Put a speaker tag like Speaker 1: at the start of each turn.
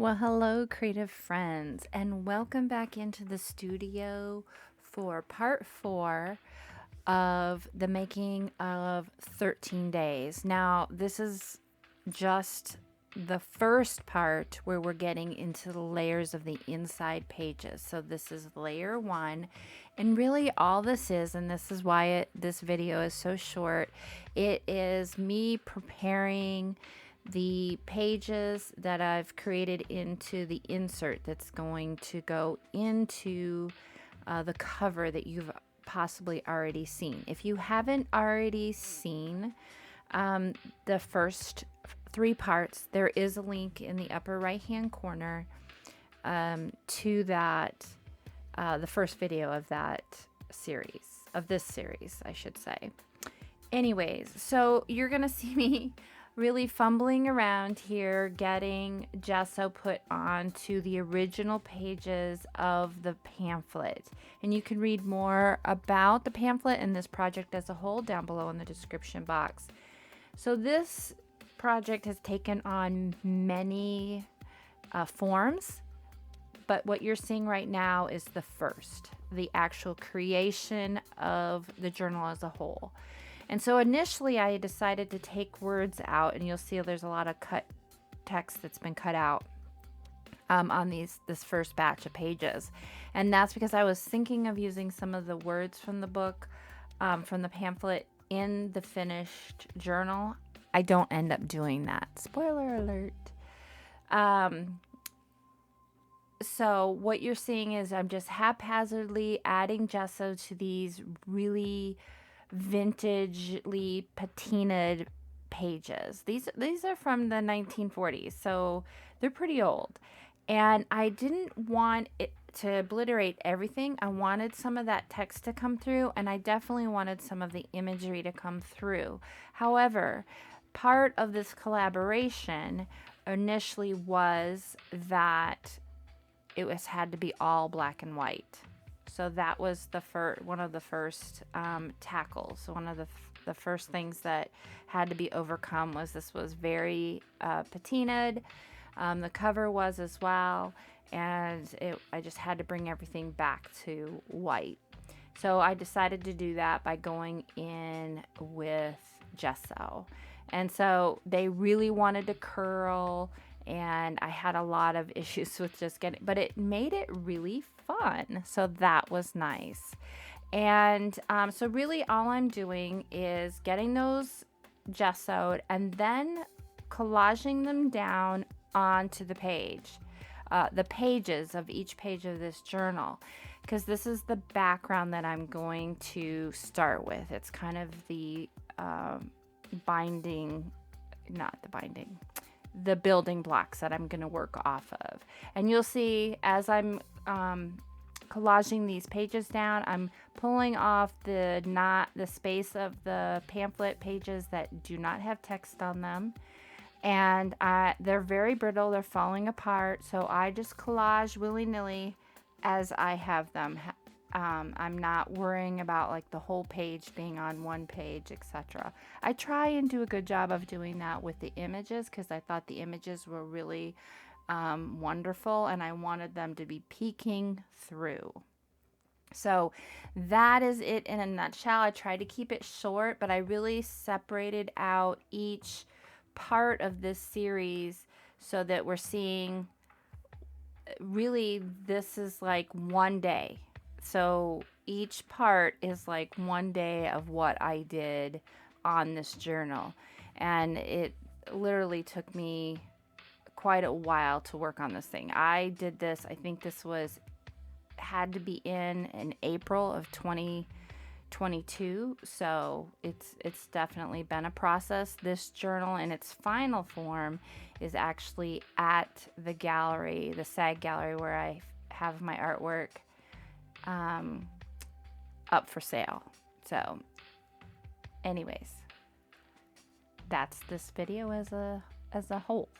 Speaker 1: Well, hello, creative friends, and welcome back into the studio for part 4 of the making of 13 days. Now, this is just the first part where we're getting into the layers of the inside pages. So this is layer 1, and really all this is, and this is why this video is so short, it is me preparing the pages that I've created into the insert that's going to go into the cover that you've possibly already seen. If you haven't already seen the first 3 parts, there is a link in the upper right hand corner to that, the first video of that series, of this series, I should say. Anyways, so you're gonna see me really fumbling around here getting gesso put onto the original pages of the pamphlet, and you can read more about the pamphlet and this project as a whole down below in the description box. So this project has taken on many forms, but what you're seeing right now is the actual creation of the journal as a whole. And so initially I decided to take words out, and you'll see there's a lot of cut text that's been cut out on this first batch of pages. And that's because I was thinking of using some of the words from the book, from the pamphlet, in the finished journal. I don't end up doing that. Spoiler alert. So what you're seeing is I'm just haphazardly adding gesso to these really vintagely patinaed pages. These are from the 1940s, so they're pretty old. And I didn't want it to obliterate everything. I wanted some of that text to come through, and I definitely wanted some of the imagery to come through. However, part of this collaboration initially was that it had to be all black and white. So that was one of the first tackles. So one of the first things that had to be overcome was this was very patinaed. The cover was as well, and I just had to bring everything back to white. So I decided to do that by going in with gesso. And so they really wanted to curl, and I had a lot of issues with just getting, but it made it really fun. So that was nice. And so really all I'm doing is getting those gessoed and then collaging them down onto the page, the pages of each page of this journal, because this is the background that I'm going to start with. It's kind of the the building blocks that I'm going to work off of. And you'll see as I'm collaging these pages down, I'm pulling off the space of the pamphlet pages that do not have text on them. And they're very brittle, they're falling apart, so I just collage willy-nilly as I have them. I'm not worrying about like the whole page being on one page, etc. I try and do a good job of doing that with the images, because I thought the images were really wonderful, and I wanted them to be peeking through. So that is it in a nutshell. I tried to keep it short, but I really separated out each part of this series so that we're seeing, really, this is like one day. So each part is like one day of what I did on this journal. And it literally took me quite a while to work on this thing. I did this, I think this had to be in April of 2022. So it's definitely been a process. This journal in its final form is actually at the gallery, the SAG gallery, where I have my artwork up for sale. So anyways, that's this video as a whole.